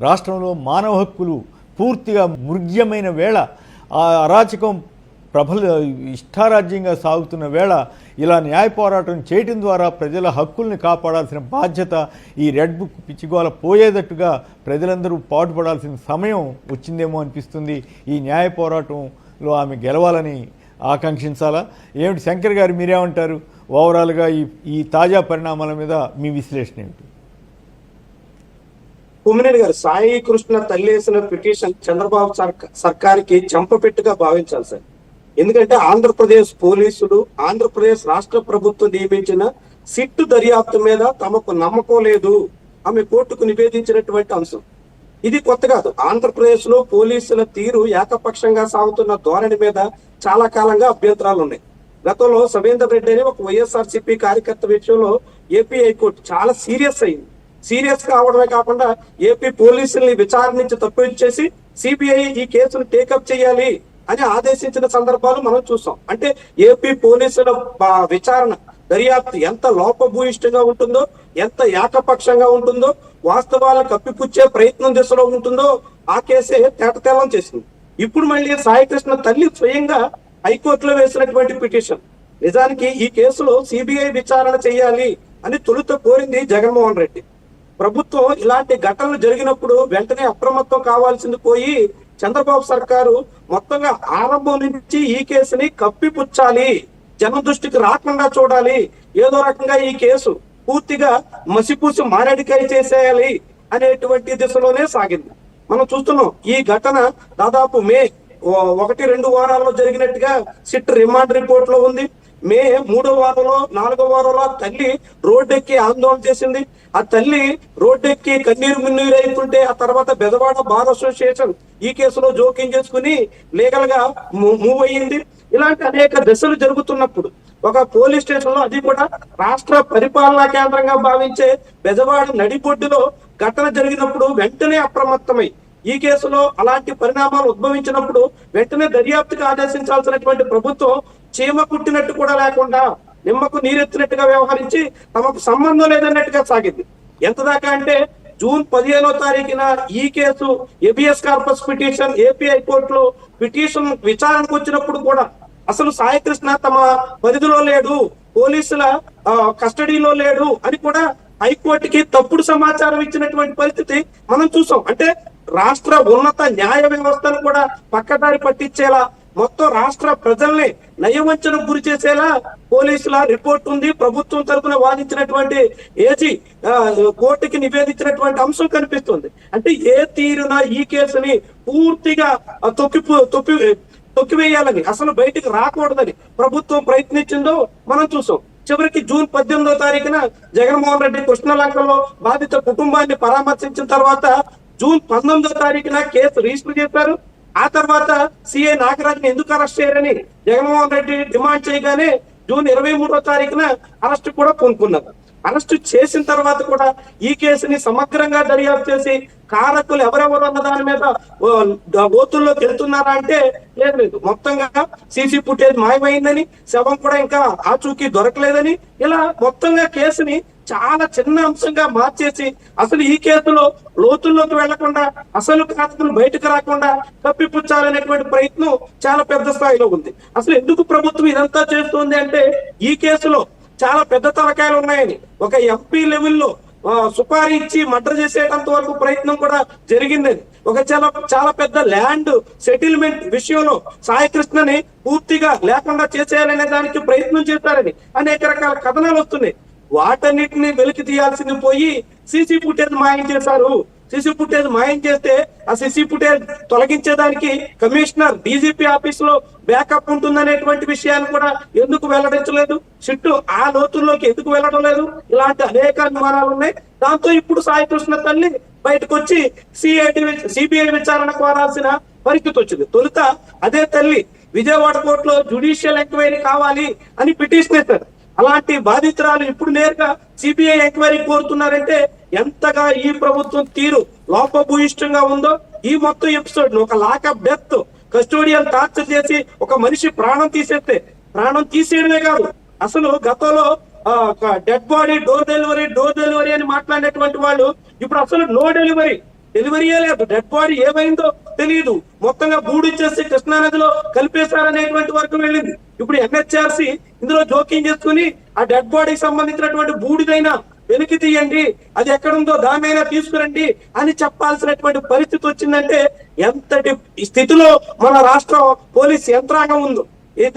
రాష్ట్రంలో మానవ హక్కులు పూర్తిగా మృగ్యమైన వేళ, ఆ అరాచకం ఇష్టారాజ్యంగా సాగుతున్న వేళ ఇలా న్యాయ పోరాటం చేయటం ద్వారా ప్రజల హక్కుల్ని కాపాడాల్సిన బాధ్యత ఈ రెడ్ బుక్ పిచ్చిగోల పోయేటట్టుగా ప్రజలందరూ పాటుపడాల్సిన సమయం వచ్చిందేమో అనిపిస్తుంది. ఈ న్యాయ పోరాటంలో ఆమె గెలవాలని ఆకాంక్షించాలా? ఏమిటి శంకర్ గారు, మీరేమంటారు? ఓవరాల్గా ఈ తాజా పరిణామాల మీద మీ విశ్లేషణ ఏమిటి? కుమ్మినేని గారు, సాయి కృష్ణ తల్లి వేసిన పిటిషన్ చంద్రబాబు సర్కార్కి చెంపపెట్టుగా భావించాలి సార్. ఎందుకంటే ఆంధ్రప్రదేశ్ పోలీసులు, ఆంధ్రప్రదేశ్ రాష్ట్ర ప్రభుత్వం నియమించిన సిట్టు దర్యాప్తు మీద తమకు నమ్మకం లేదు ఆమె కోర్టుకు నివేదించినటువంటి అంశం. ఇది కొత్త కాదు. ఆంధ్రప్రదేశ్ లో పోలీసుల తీరు ఏకపక్షంగా సాగుతున్న ధోరణి మీద చాలా కాలంగా అభ్యంతరాలు ఉన్నాయి. గతంలో సవేందర్ రెడ్డి అని ఒక వైఎస్ఆర్సీపీ కార్యకర్త విషయంలో ఏపీ హైకోర్టు చాలా సీరియస్ అయింది. సీరియస్ కావడమే కాకుండా ఏపీ పోలీసుల్ని విచారణ నుంచి తప్పించేసి సిబిఐ ఈ కేసును టేకప్ చేయాలి అని ఆదేశించిన సందర్భాలు మనం చూసాం. అంటే ఏపీ పోలీసుల విచారణ దర్యాప్తు ఎంత లోపభూయిష్టంగా ఉంటుందో, ఎంత ఏకపక్షంగా ఉంటుందో, వాస్తవాలను కప్పిపుచ్చే ప్రయత్నం దిశలో ఉంటుందో ఆ కేసే తేటతెల్లం చేసింది. ఇప్పుడు మళ్ళీ సాయికృష్ణ తల్లి స్వయంగా హైకోర్టులో వేసినటువంటి పిటిషన్, నిజానికి ఈ కేసులో సిబిఐ విచారణ చేయాలి అని తొలుత కోరింది జగన్మోహన్ రెడ్డి. ప్రభుత్వం ఇలాంటి ఘటనలు జరిగినప్పుడు వెంటనే అప్రమత్తం కావాల్సింది పోయి చంద్రబాబు సర్కారు మొత్తంగా ఆరంభం నుంచి ఈ కేసుని కప్పిపుచ్చాలి, జనం దృష్టికి రాకుండా చూడాలి, ఏదో రకంగా ఈ కేసు పూర్తిగా మసిపూసి మారేడికాయ చేసేయాలి అనేటువంటి దిశలోనే సాగింది. మనం చూస్తున్నాం ఈ ఘటన దాదాపు మే 1-2 వారాల్లో జరిగినట్టుగా సిట్ రిమాండ్ రిపోర్ట్ లో ఉంది. మే 3వ వారంలో 4వ వారంలో తల్లి రోడ్డెక్కి ఆందోళన చేసింది. ఆ తల్లి రోడ్డెక్కి కన్నీరు మిన్నీరు అయితుంటే ఆ తర్వాత బెజవాడ బార్ అసోసియేషన్ ఈ కేసులో జోక్యం చేసుకుని లీగల్ గా మూవ్ అయ్యింది. ఇలాంటి అనేక దశలు జరుగుతున్నప్పుడు ఒక పోలీస్ స్టేషన్ లో, అది కూడా రాష్ట్ర పరిపాలనా కేంద్రంగా భావించే బెజవాడ నడిబొడ్డులో ఘటన జరిగినప్పుడు వెంటనే అప్రమత్తమై ఈ కేసులో అలాంటి పరిణామాలు ఉద్భవించినప్పుడు వెంటనే దర్యాప్తుకు ఆదేశించాల్సినటువంటి ప్రభుత్వం చీమ కుట్టినట్టు కూడా లేకుండా, నిమ్మకు నీరెత్తినట్టుగా వ్యవహరించి తమకు సంబంధం లేదన్నట్టుగా సాగింది. ఎంత దాకా అంటే జూన్ 15వ తారీఖున ఈ case habeas corpus petition AP హైకోర్టులో పిటిషన్ విచారణకు వచ్చినప్పుడు కూడా అసలు సాయికృష్ణ తమ పరిధిలో లేడు, పోలీసుల కస్టడీలో లేడు అని కూడా హైకోర్టుకి తప్పుడు సమాచారం ఇచ్చినటువంటి పరిస్థితి మనం చూసాం. అంటే రాష్ట్ర ఉన్నత న్యాయ వ్యవస్థను కూడా పక్కదారి పట్టించేలా, మొత్తం రాష్ట్ర ప్రజల్ని నయవంచనకు గురి చేసేలా పోలీసుల రిపోర్ట్ ఉంది. ప్రభుత్వం తరఫున వాదించినటువంటి ఏజీ కోర్టుకి నివేదించినటువంటి అంశం కనిపిస్తుంది. అంటే ఏ తీరున ఈ కేసుని పూర్తిగా తొక్కివేయాలని, అసలు బయటికి రాకూడదని ప్రభుత్వం ప్రయత్నించిందో మనం చూసాం. చివరికి జూన్ 18వ తారీఖున జగన్మోహన్ రెడ్డి కృష్ణలంకలో బాధిత కుటుంబాన్ని పరామర్శించిన తర్వాత జూన్ 19వ తారీఖున కేసు రిజిస్టర్ చేశారు. ఆ తర్వాత సిఐ నాగరాజ్ని ఎందుకు అరెస్ట్ చేయరని జగన్మోహన్ రెడ్డి డిమాండ్ చేయగానే జూన్ 23వ తారీఖున అరెస్ట్ కూడా పూనుకున్నారు. అరెస్టు చేసిన తర్వాత కూడా ఈ కేసుని సమగ్రంగా దర్యాప్తు చేసి కారకులు ఎవరెవరు అన్న దాని మీద లోతుల్లోకి వెళ్తున్నారా అంటే లేదు. మొత్తంగా సీసీ ఫుటేజ్ మాయమైందని, శవం కూడా ఇంకా ఆచూకీ దొరకలేదని, ఇలా మొత్తంగా కేసుని చాలా చిన్న అంశంగా మార్చేసి అసలు ఈ కేసులో లోతుల్లోకి వెళ్లకుండా, అసలు కారకులు బయటకు రాకుండా కప్పిపుచ్చాలనేటువంటి ప్రయత్నం చాలా పెద్ద స్థాయిలో ఉంది. అసలు ఎందుకు ప్రభుత్వం ఇదంతా చేస్తుంది అంటే ఈ కేసులో చాలా పెద్ద తలకాయలు ఉన్నాయని, ఒక ఎంపీ లెవెల్లో సుపారీ ఇచ్చి మర్డర్ చేసేటంత వరకు ప్రయత్నం కూడా జరిగిందని, ఒక చాలా పెద్ద ల్యాండ్ సెటిల్మెంట్ విషయంలో సాయికృష్ణని పూర్తిగా లేకుండా చేసేయాలనే దానికి ప్రయత్నం చేస్తారని అనేక రకాల కథనాలు వస్తున్నాయి. వాటన్నిటిని వెలికి తీయాల్సింది పోయి సీసీ ఫుటేజ్ మాయం చేశారు. సీసీ ఫుటేజ్ మాయం చేస్తే ఆ సీసీ ఫుటేజ్ తొలగించేదానికి కమిషనర్ డీజీపీ ఆఫీస్ లో బ్యాకప్ ఉంటుందనేటువంటి విషయాన్ని కూడా ఎందుకు వెల్లడించలేదు, సిట్టు ఆ లోతుల్లోకి ఎందుకు వెళ్ళడం లేదు, ఇలాంటి అనేక అనుమానాలు ఉన్నాయి. దాంతో ఇప్పుడు సాయికృష్ణ తల్లి బయటకు వచ్చి సిబిఐ విచారణ కోరాల్సిన పరిస్థితి వచ్చింది. తొలుత అదే తల్లి విజయవాడ కోర్టులో జ్యుడిషియల్ ఎంక్వైరీ కావాలి అని పిటిషన్ వేశారు. అలాంటి బాధితురాలు ఇప్పుడు నేరుగా సిబిఐ ఎంక్వైరీ కోరుతున్నారంటే ఎంతగా ఈ ప్రభుత్వం తీరు లోపభూయిష్టంగా ఉందో. ఈ మొత్తం ఎపిసోడ్ ఒక lock up death, custodial torture చేసి ఒక మనిషి ప్రాణం తీసేస్తే, ప్రాణం తీసేయడమే కాదు అసలు గతంలో డెడ్ బాడీ డోర్ డెలివరీ అని మాట్లాడినటువంటి వాళ్ళు ఇప్పుడు అసలు నో డెలివరీ, డెలివరీయే లేదు, డెడ్ బాడీ ఏమైందో తెలియదు, మొత్తంగా బూడిచ్చేసి కృష్ణా నదిలో కలిపేశారనేటువంటి వరకు వెళ్ళింది. ఇప్పుడు ఎన్హెచ్ఆర్సీ ఇందులో జోక్యం చేసుకుని ఆ డెడ్ బాడీకి సంబంధించినటువంటి బూడిదైనా వెలికి తీయండి, అది ఎక్కడుందో దాన్నైనా తీసుకురండి అని చెప్పాల్సినటువంటి పరిస్థితి వచ్చిందంటే ఎంతటి స్థితిలో మన రాష్ట్ర పోలీస్ యంత్రాంగం ఉందో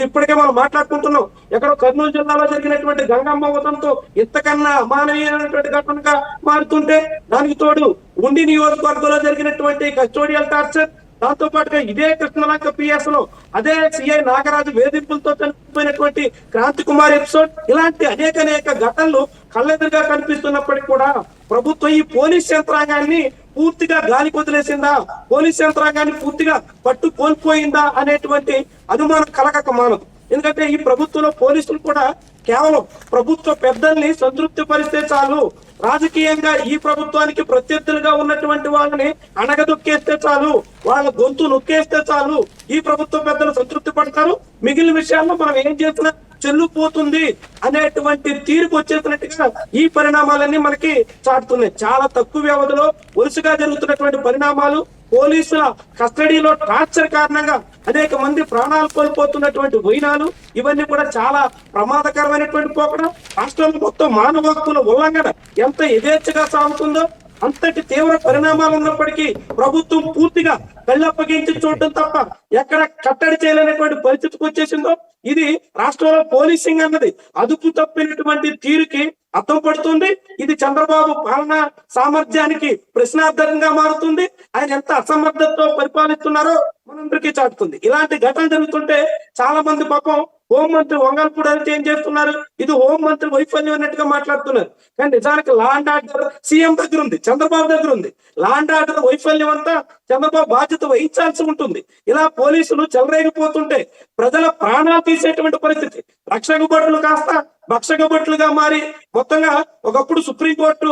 ఇప్పటికే మనం మాట్లాడుకుంటున్నాం. ఎక్కడో కర్నూలు జిల్లాలో జరిగినటువంటి గంగమ్మ ఉదంతో ఇంతకన్నా అమానవీయమైనటువంటి ఘటనగా మారుతుంటే, దానికి తోడు ఉండి నియోజకవర్గంలో జరిగినటువంటి కస్టోడియల్ టార్చర్, దాంతో పాటుగా ఇదే కృష్ణలంక పిఎస్ లో అదే సిఐ నాగరాజు వేధింపులతో చనిపోయినటువంటి క్రాంతి కుమార్ ఎపిసోడ్, ఇలాంటి అనేక ఘటనలు కళ్ళెదురుగా కనిపిస్తున్నప్పటికీ కూడా ప్రభుత్వం ఈ పోలీస్ యంత్రాంగాన్ని పూర్తిగా గాలికి వదిలేసిందా, పోలీస్ యంత్రాంగాన్ని పూర్తిగా పట్టు కోల్పోయిందా అనేటువంటి అనుమానం కలగక మానదు. ఎందుకంటే ఈ ప్రభుత్వంలో పోలీసులు కూడా కేవలం ప్రభుత్వ పెద్దల్ని సంతృప్తి పరిస్తే చాలు, రాజకీయంగా ఈ ప్రభుత్వానికి ప్రత్యర్థులుగా ఉన్నటువంటి వాళ్ళని అణగదొక్కేస్తే చాలు, వాళ్ళ గొంతు నొక్కేస్తే చాలు, ఈ ప్రభుత్వ పెద్దలు సంతృప్తి పడతారు, మిగిలిన విషయాల్లో మనం ఏం చేసినా చెల్లుపోతుంది అనేటువంటి తీర్పు వచ్చేసినట్టుగా ఈ పరిణామాలన్నీ మనకి చాటుతున్నాయి. చాలా తక్కువ వ్యవధిలో వరుసగా జరుగుతున్నటువంటి పరిణామాలు, పోలీసుల కస్టడీలో టార్చర్ కారణంగా అనేక మంది ప్రాణాలు కోల్పోతున్నటువంటి వైనాలు, ఇవన్నీ కూడా చాలా ప్రమాదకరమైనటువంటి పోకడ. రాష్ట్రంలో మొత్తం మానవ హక్కుల ఉల్లంఘన ఎంత యథేచ్ఛగా సాగుతుందో, అంతటి తీవ్ర పరిణామాలు ఉన్నప్పటికీ ప్రభుత్వం పూర్తిగా కళ్ళప్పగించి చూడటం తప్ప ఎక్కడ కట్టడి చేయలేనటువంటి పరిస్థితికి వచ్చేసిందో, ఇది రాష్ట్రంలో పోలీసింగ్ అన్నది అదుపు తప్పినటువంటి తీరుకి అర్థం పడుతుంది. ఇది చంద్రబాబు పాలనా సామర్థ్యానికి ప్రశ్నార్థకంగా మారుతుంది. ఆయన ఎంత అసమర్థతతో పరిపాలిస్తున్నారో మనందరికీ చాటుతుంది. ఇలాంటి ఘటన జరుగుతుంటే చాలా మంది పాపం హోంమంత్రి వంగల్పూడి అయితే ఏం చేస్తున్నారు, ఇది హోంమంత్రి వైఫల్యం అన్నట్టుగా మాట్లాడుతున్నారు. కానీ నిజానికి లా అండ్ ఆర్డర్ సీఎం దగ్గర ఉంది, చంద్రబాబు దగ్గర ఉంది. లా అండ్ ఆర్డర్ వైఫల్యం అంతా చంద్రబాబు బాధ్యత వహించాల్సి ఉంటుంది. ఇలా పోలీసులు చెలరేగిపోతుంటే ప్రజల ప్రాణాలు తీసేటువంటి పరిస్థితి, రక్షక భటులు కాస్త భక్షక భటులుగా మారి మొత్తంగా ఒకప్పుడు సుప్రీంకోర్టు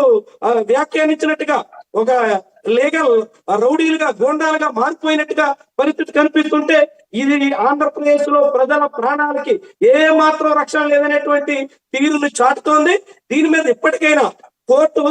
వ్యాఖ్యానించినట్టుగా ఒక లీగల్ రౌడీలుగా గోండాలుగా మారిపోయినట్టుగా పరిస్థితి కనిపిస్తుంటే, ఇది ఆంధ్రప్రదేశ్ లో ప్రజల ప్రాణాలకి ఏ మాత్రం రక్షణ లేదనేటువంటి తీరును చాటుతోంది. దీని మీద ఇప్పటికైనా కోర్టు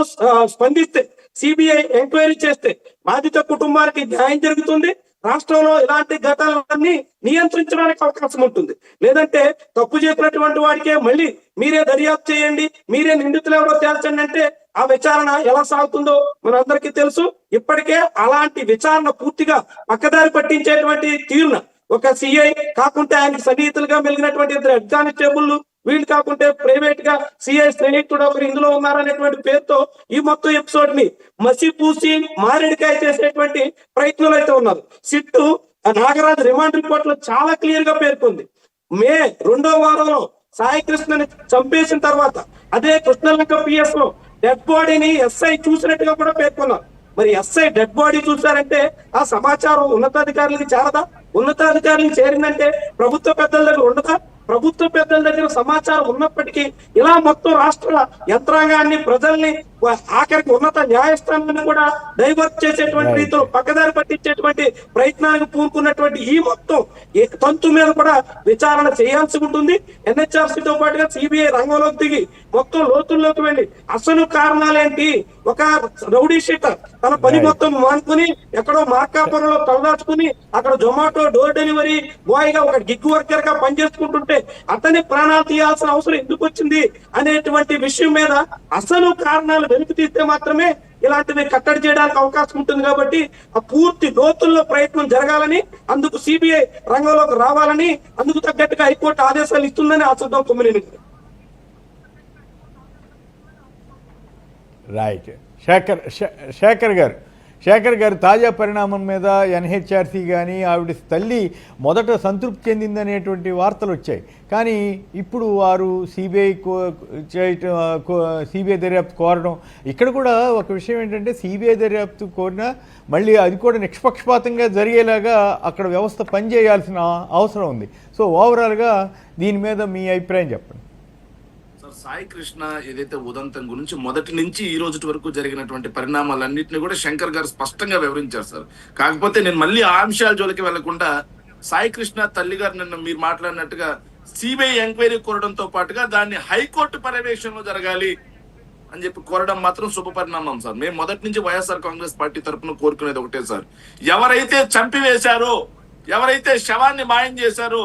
స్పందిస్తే, సిబిఐ ఎంక్వైరీ చేస్తే బాధిత కుటుంబానికి న్యాయం జరుగుతుంది. రాష్ట్రంలో ఇలాంటి ఘటనలన్నీ నియంత్రించడానికి అవకాశం ఉంటుంది. లేదంటే తప్పు చేసినటువంటి వాడికే మళ్ళీ మీరే దర్యాప్తు చేయండి, మీరే నిందితులు ఎవరో తేల్చండి అంటే ఆ విచారణ ఎలా సాగుతుందో మనందరికీ తెలుసు. ఇప్పటికే అలాంటి విచారణ పూర్తిగా పక్కదారి పట్టించేటువంటి తీరున ఒక సిఐ కాకుంటే ఆయనకి సన్నిహితులుగా మెలిగినటువంటి ఇద్దరు హెడ్ కానిస్టేబుల్, వీళ్ళు కాకుంటే ప్రైవేట్ గా సిఐ స్నేహితుడు ఒకరు ఇందులో ఉన్నారనేటువంటి పేరుతో ఈ మొత్తం ఎపిసోడ్ ని మసిపూసి మారేడికాయ చేసేటువంటి ప్రయత్నాలు అయితే ఉన్నారు. సిట్టు నాగరాజు రిమాండ్ రిపోర్ట్ లో చాలా క్లియర్ గా పేర్కొంది. మే 2వ వారంలో సాయి కృష్ణని చంపేసిన తర్వాత అదే కృష్ణలంక పిఎస్ లో డెడ్ బాడీని ఎస్ఐ చూసినట్టుగా కూడా పేర్కొన్నారు. మరి ఎస్ఐ డెడ్ బాడీ చూసారంటే ఆ సమాచారం ఉన్నతాధికారులకి చేరదా? ఉన్నతాధికారులకు చేరిందంటే ప్రభుత్వ పెద్దల దగ్గర ఉండదా? ప్రభుత్వ పెద్దల దగ్గర సమాచారం ఉన్నప్పటికీ ఇలా మొత్తం రాష్ట్ర యంత్రాంగాన్ని, ప్రజల్ని, ఆఖరికి ఉన్నత న్యాయస్థానాన్ని కూడా డైవర్ట్ చేసేటువంటి రీతిలో పక్కదారి పట్టించేటువంటి ప్రయత్నానికి పూనుకున్నటువంటి ఈ మొత్తం తంతు మీద కూడా విచారణ చేయాల్సి ఉంటుంది. ఎన్హెచ్ఆర్సీతో పాటుగా సిబిఐ రంగంలోకి దిగి మొత్తం లోతుల్లోకి వెళ్ళి అసలు కారణాలేంటి, ఒక రౌడీ షీటర్ తన పని మొత్తం మానుకుని ఎక్కడో మార్కాపురంలో తలదాచుకుని అక్కడ జొమాటో డోర్ డెలివరీ బాయ్ గా ఒక గిగ్ వర్కర్ గా పనిచేసుకుంటుంటే అతని ప్రాణాలు తీయాల్సిన అవసరం ఎందుకు వచ్చింది అనేటువంటి విషయం మీద అసలు కారణాలు వెలికి తీస్తే మాత్రమే ఇలాంటివి కట్టడి చేయడానికి అవకాశం ఉంటుంది. కాబట్టి ఆ పూర్తి లోతుల్లో ప్రయత్నం జరగాలని, అందుకు సిబిఐ రంగంలోకి రావాలని, అందుకు తగ్గట్టుగా హైకోర్టు ఆదేశాలు ఇస్తుందని ఆశిద్దాం. 9 రైట్. శేఖర్ గారు తాజా పరిణామం మీద ఎన్హెచ్ఆర్సీ కానీ ఆవిడ తల్లి మొదట సంతృప్తి చెందిందనేటువంటి వార్తలు వచ్చాయి. కానీ ఇప్పుడు వారు సిబిఐ దర్యాప్తు కోరడం, ఇక్కడ కూడా ఒక విషయం ఏంటంటే సిబిఐ దర్యాప్తు కోరినా మళ్ళీ అది కూడా నిష్పక్షపాతంగా జరిగేలాగా అక్కడ వ్యవస్థ పనిచేయాల్సిన అవసరం ఉంది. సో ఓవరాల్గా దీని మీద మీ అభిప్రాయం చెప్పండి. సాయి కృష్ణ ఏదైతే ఉదంతం గురించి మొదటి నుంచి ఈ రోజు వరకు జరిగినటువంటి పరిణామాలన్నింటినీ కూడా శంకర్ గారు స్పష్టంగా వివరించారు సార్. కాకపోతే నేను మళ్ళీ ఆ అంశాల జోలికి వెళ్లకుండా సాయి కృష్ణ తల్లి గారు నిన్న మీరు మాట్లాడినట్టుగా సిబిఐ ఎంక్వైరీ కోరడంతో పాటుగా దాన్ని హైకోర్టు పర్యవేక్షణలో జరగాలి అని చెప్పి కోరడం మాత్రం శుభ పరిణామం సార్. మేము మొదటి నుంచి వైఎస్ఆర్ కాంగ్రెస్ పార్టీ తరఫున కోరుకునేది ఒకటే సార్, ఎవరైతే చంపివేశారో, ఎవరైతే శవాన్ని మాయం చేశారో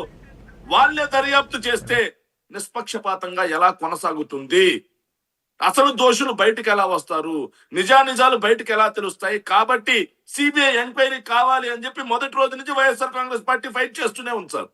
వాళ్ళే దర్యాప్తు చేస్తే నిష్పక్షపాతంగా ఎలా కొనసాగుతుంది, అసలు దోషులు బయటకు ఎలా వస్తారు, నిజానిజాలు బయటకు ఎలా తెలుస్తాయి. కాబట్టి సిబిఐ ఎంక్వైరీ కావాలి అని చెప్పి మొదటి రోజు నుంచి వైఎస్ఆర్ కాంగ్రెస్ పార్టీ ఫైట్ చేస్తూనే ఉంది సార్.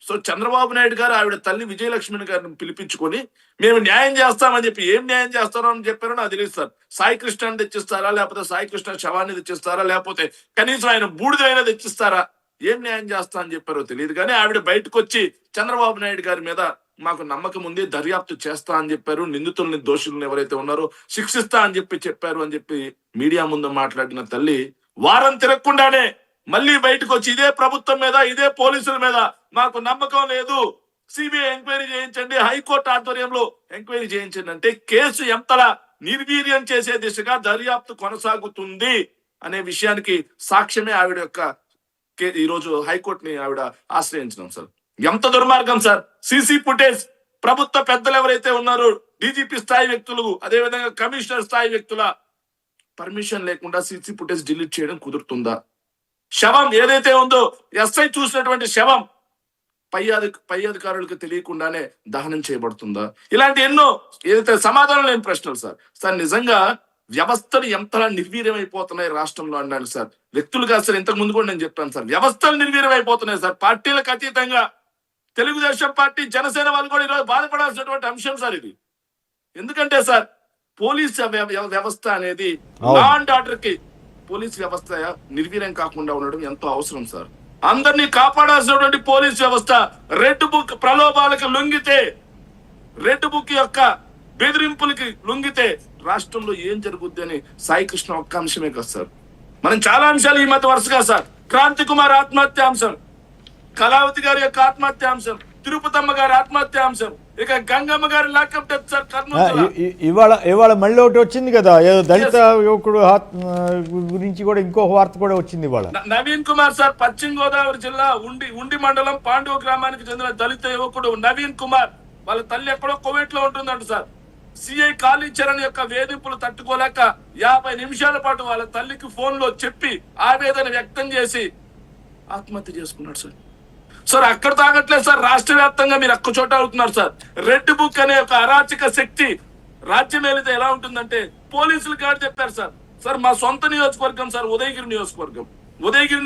సో చంద్రబాబు నాయుడు గారు ఆవిడ తల్లి విజయలక్ష్మి గారిని పిలిపించుకొని మేము న్యాయం చేస్తామని చెప్పి, ఏం న్యాయం చేస్తారో అని చెప్పారో నాకు తెలియదు సార్. సాయి కృష్ణని తెచ్చిస్తారా, లేకపోతే సాయి కృష్ణ శవాన్ని తెచ్చిస్తారా, లేకపోతే కనీసం ఆయన బూడిదైనా తెచ్చిస్తారా, ఏం న్యాయం చేస్తా అని చెప్పారో తెలియదు. కానీ ఆవిడ బయటకు వచ్చి చంద్రబాబు నాయుడు గారి మీద మాకు నమ్మకం ఉంది, దర్యాప్తు చేస్తా అని చెప్పారు, నిందితుల్ని దోషులను ఎవరైతే ఉన్నారో శిక్షిస్తా అని చెప్పారు అని చెప్పి మీడియా ముందు మాట్లాడిన తల్లి వారం తిరగకుండానే మళ్ళీ బయటకు వచ్చి ఇదే ప్రభుత్వం మీద, ఇదే పోలీసుల మీద మాకు నమ్మకం లేదు, సిబిఐ ఎంక్వైరీ చేయించండి, హైకోర్టు ఆధ్వర్యంలో ఎంక్వైరీ చేయించండి అంటే కేసు ఎంతలా నిర్వీర్యం చేసే దిశగా దర్యాప్తు కొనసాగుతుంది అనే విషయానికి సాక్ష్యమే ఆవిడ యొక్క ఈ రోజు హైకోర్టుని ఆవిడ ఆశ్రయించడం సార్. ఎంత దుర్మార్గం సార్. సీసీ ఫుటేజ్ ప్రభుత్వ పెద్దలు ఎవరైతే ఉన్నారో, డీజీపీ స్థాయి వ్యక్తులు, అదేవిధంగా కమిషనర్ స్థాయి వ్యక్తుల పర్మిషన్ లేకుండా సీసీ ఫుటేజ్ డిలీట్ చేయడం కుదురుతుందా? శవం ఏదైతే ఉందో ఎస్ఐ చూసినటువంటి శవం పై అధికారులకు తెలియకుండానే దహనం చేయబడుతుందా? ఇలాంటి ఎన్నో ఏదైతే సమాధానం లేని ప్రశ్నలు సార్. సార్ నిజంగా వ్యవస్థలు ఎంతలా నిర్వీర్యం అయిపోతున్నాయి రాష్ట్రంలో అన్నాను సార్. వ్యక్తులుగా సార్ ఇంతకు ముందు కూడా నేను చెప్పాను సార్, వ్యవస్థలు నిర్వీర్యం అయిపోతున్నాయి సార్. పార్టీలకు అతీతంగా తెలుగుదేశం పార్టీ, జనసేన వాళ్ళు కూడా ఈరోజు బాధపడాల్సినటువంటి అంశం సార్ ఇది. ఎందుకంటే సార్ పోలీస్ వ్యవస్థ అనేది లా అండ్ ఆర్డర్ కి పోలీస్ వ్యవస్థ నిర్వీర్యం కాకుండా ఉండడం ఎంతో అవసరం సార్. అందరినీ కాపాడాల్సినటువంటి పోలీస్ వ్యవస్థ రెడ్ బుక్ ప్రలోభాలకు లొంగితే, రెడ్ బుక్ యొక్క బెదిరింపులకి లొంగితే రాష్ట్రంలో ఏం జరుగుద్ది అని సాయి కృష్ణ ఒక్క అంశమే కదా సార్. మనం చాలా అంశాలు ఈ మధ్య వరుసగా సార్, క్రాంతి కుమార్ ఆత్మహత్యాంశం, కళావతి గారి యొక్క ఆత్మహత్యాంశం, తిరుపతమ్మ గారి ఆత్మహత్యాంశం, ఇక గంగమ్మ గారి లాకప్ డెత్ సార్. ఇవాళ మళ్ళీ ఒకటి వచ్చింది కదా, ఏదో దళిత యువకుడు గురించి కూడా ఇంకో వార్త కూడా వచ్చింది ఇవాళ. నవీన్ కుమార్ సార్, పశ్చిమ గోదావరి జిల్లా ఉండి మండలం పాండవ గ్రామానికి చెందిన దళిత యువకుడు నవీన్ కుమార్, వాళ్ళ తల్లి ఎక్కడో కువైట్ లో ఉంటుందంట సార్. సిఐ కాళీచరణ్ యొక్క వేధింపులు తట్టుకోలేక 50 నిమిషాల పాటు వాళ్ళ తల్లికి ఫోన్ లో చెప్పి ఆవేదన వ్యక్తం చేసి ఆత్మహత్య చేసుకున్నాడు సార్. సార్ అక్కడ తాగట్లేదు సార్, రాష్ట్ర వ్యాప్తంగా మీరు ఒక్క చోట అవుతున్నారు సార్. రెడ్ బుక్ అనే ఒక అరాచక శక్తి రాజ్యం ఏదైతే ఎలా ఉంటుందంటే పోలీసులు కాదు చెప్పారు సార్. సార్ మా సొంత నియోజకవర్గం సార్, ఉదయగిరి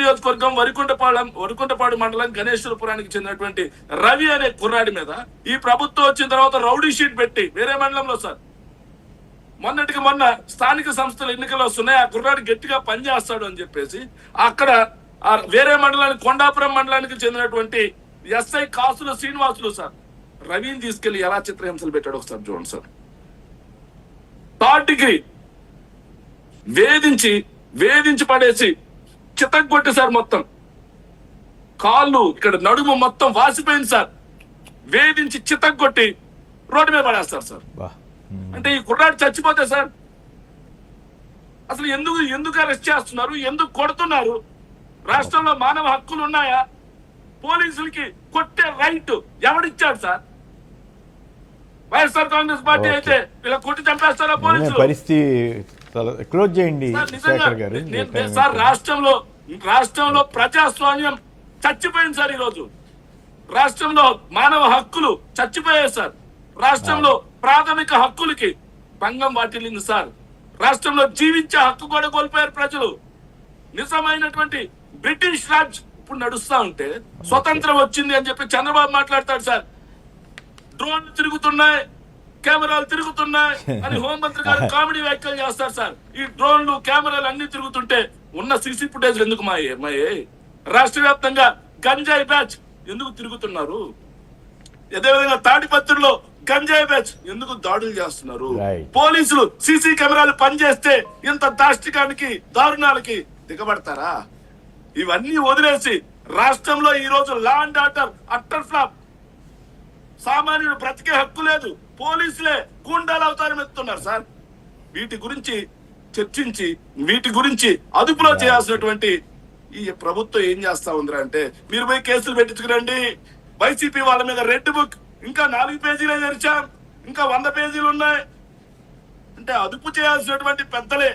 నియోజకవర్గం వరికుంటపాడు మండలం గణేశ్వరపురానికి చెందినటువంటి రవి అనే కుర్రాడి మీద ఈ ప్రభుత్వం వచ్చిన తర్వాత రౌడీ షీట్ పెట్టి వేరే మండలంలో సార్, మొన్నటికి మొన్న స్థానిక సంస్థల ఎన్నికలు వస్తున్నాయి, ఆ కుర్రాడు గట్టిగా పనిచేస్తాడు అని చెప్పేసి అక్కడ వేరే మండలానికి, కొండాపురం మండలానికి చెందినటువంటి ఎస్ఐ కాసుల శ్రీనివాసులు సార్ రవిని తీసుకెళ్లి ఎలా చిత్రహింసలు పెట్టాడు ఒకసారి చూడండి సార్. 3rd డిగ్రీ వేధించి పడేసి చితగ్గొట్టి సార్, మొత్తం కాళ్ళు ఇక్కడ నడుము మొత్తం వాసిపోయింది సార్. వేధించి చితగ్గొట్టి రోడ్డు మీద పడేస్తారు సార్. అంటే ఈ కుర్రాడు చచ్చిపోతే సార్ అసలు ఎందుకు అరెస్ట్ చేస్తున్నారు, ఎందుకు కొడుతున్నారు? రాష్ట్రంలో మానవ హక్కులు ఉన్నాయా? పోలీసులకి కొట్టే రైట్ ఎవడిచ్చాడు సార్? వైఎస్ఆర్ కాంగ్రెస్ పార్టీ అయితే ఇలా కొట్టి చంపేస్తారా పోలీసులు? పరిస్థితి క్లోజ్ చేయండి సార్. రాష్ట్రంలో ప్రజాస్వామ్యం చచ్చిపోయింది సార్. ఈరోజు రాష్ట్రంలో మానవ హక్కులు చచ్చిపోయాయి సార్. రాష్ట్రంలో ప్రాథమిక హక్కులకి భంగం వాటిల్లింది సార్. రాష్ట్రంలో జీవించే హక్కు కూడా కోల్పోయారు ప్రజలు. నిజమైనటువంటి బ్రిటిష్ రాజ్ ఇప్పుడు నడుస్తా ఉంటే స్వతంత్రం వచ్చింది అని చెప్పి చంద్రబాబు మాట్లాడతాడు సార్. డ్రోన్లు తిరుగుతున్నాయి, కెమెరాలు తిరుగుతున్నాయి అని హోంమంత్రి గారు కామెడీ వ్యాఖ్యలు చేస్తారు సార్. ఈ డ్రోన్లు కెమెరాలు అన్ని తిరుగుతుంటే ఉన్న సీసీ ఫుటేజ్ ఎందుకు మాయే? రాష్ట్ర వ్యాప్తంగా గంజాయి బ్యాచ్ ఎందుకు తిరుగుతున్నారు? అదేవిధంగా తాడిపత్రిలో గంజాయి బ్యాచ్ ఎందుకు దాడులు చేస్తున్నారు? పోలీసులు సీసీ కెమెరాలు పనిచేస్తే ఇంత దాష్టికానికి, దారుణాలకి దిగబడతారా? ఇవన్నీ వదిలేసి రాష్ట్రంలో ఈ రోజు law and order utter flop, సామాన్యుడు బ్రతికే హక్కు లేదు, పోలీసులే గూండాలు అవతారం ఎత్తున్నారు సార్. వీటి గురించి చర్చించి వీటి గురించి అదుపులో చేయాల్సినటువంటి ఈ ప్రభుత్వం ఏం చేస్తా ఉందిరా అంటే, మీరు పోయి కేసులు పెట్టించుకురండి. వైసీపీ వాళ్ళ మీద రెడ్ బుక్ ఇంకా 4 పేజీలే తెరిచాం, ఇంకా 100 పేజీలు ఉన్నాయి. అంటే అదుపు చేయాల్సినటువంటి పెద్దలే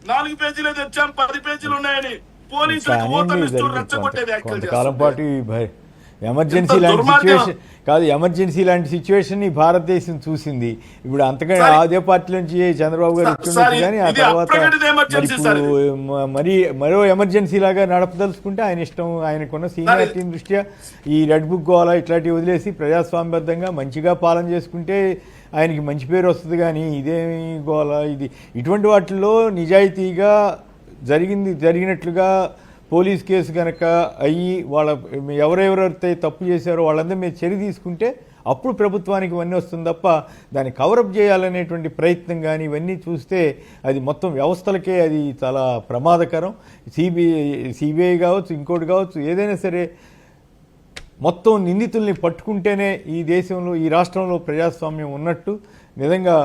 4 పేజీలే తెచ్చాం 10 పేజీలు ఉన్నాయని పోలీసులకు ఊతమిస్తూ రెచ్చగొట్టే వ్యాఖ్యలు కొంతకాలం చేస్తుంటే పాటు ఎమర్జెన్సీ ఎంత లాంటి దుర్మార్గం. సిచ్యువేషన్ కాదు, ఎమర్జెన్సీ లాంటి సిచ్యువేషన్ ని భారతదేశం చూసింది. ఇప్పుడు అంతగా సార్, అదే పార్టీ నుంచి చంద్రబాబు గారు సార్, వచ్చిండొచ్చు కానీ ఆ ఇది తర్వాత అప్రకటిత ఎమర్జెన్సీ మరి ఇప్పుడు మరి మరో ఎమర్జెన్సీ లాగా నడపదలుచుకుంటే ఆయన ఇష్టం, ఆయనకున్న సీనియారిటీ దృష్ట్యా ఈ రెడ్ బుక్ గోలా ఇట్లాంటివి వదిలేసి ప్రజాస్వామ్యబద్ధంగా మంచిగా పాలన చేసుకుంటే ఆయనకి మంచి పేరు వస్తుంది. కానీ ఇదేమి గోలా ఇది, ఇటువంటి వాటిల్లో నిజాయితీగా జరిగినట్లుగా పోలీస్ కేసు కనుక అయ్యి ఎవరెవరైతే తప్పు చేశారో వాళ్ళందరి మీద చర్య తీసుకుంటే అప్పుడు ప్రభుత్వానికి ఇవన్నీ వస్తుంది తప్ప దాన్ని కవరప్ చేయాలనేటువంటి ప్రయత్నం కానీ ఇవన్నీ చూస్తే అది మొత్తం వ్యవస్థలకే అది చాలా ప్రమాదకరం. సిబిఐ కావచ్చు, ఇంకోటి కావచ్చు, ఏదైనా సరే మొత్తం నిందితుల్ని పట్టుకుంటేనే ఈ దేశంలో ఈ రాష్ట్రంలో ప్రజాస్వామ్యం ఉన్నట్టు, నిజంగా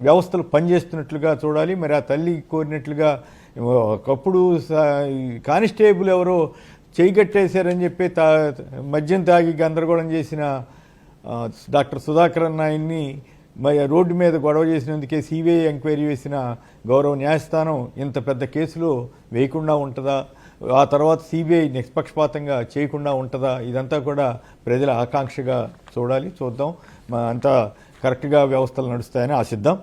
వ్యవస్థలు పనిచేస్తున్నట్లుగా చూడాలి. మరి ఆ తల్లి కోరినట్లుగా ఒకప్పుడు కానిస్టేబుల్ ఎవరో చేయి కట్టేశారని చెప్పి మద్యం తాగి గందరగోళం చేసిన డాక్టర్ సుధాకర్ నాయన్ని రోడ్డు మీద గొడవ చేసినందుకే సిబిఐ ఎంక్వైరీ వేసిన గౌరవ న్యాయస్థానం ఇంత పెద్ద కేసులో వేయకుండా ఉంటుందా? ఆ తర్వాత సిబిఐ నిష్పక్షపాతంగా చేయకుండా ఉంటుందా? ఇదంతా కూడా ప్రజల ఆకాంక్షగా చూడాలి, చూద్దాం. అంతా కరెక్ట్గా వ్యవస్థలు నడుస్తాయని ఆశిద్దాం.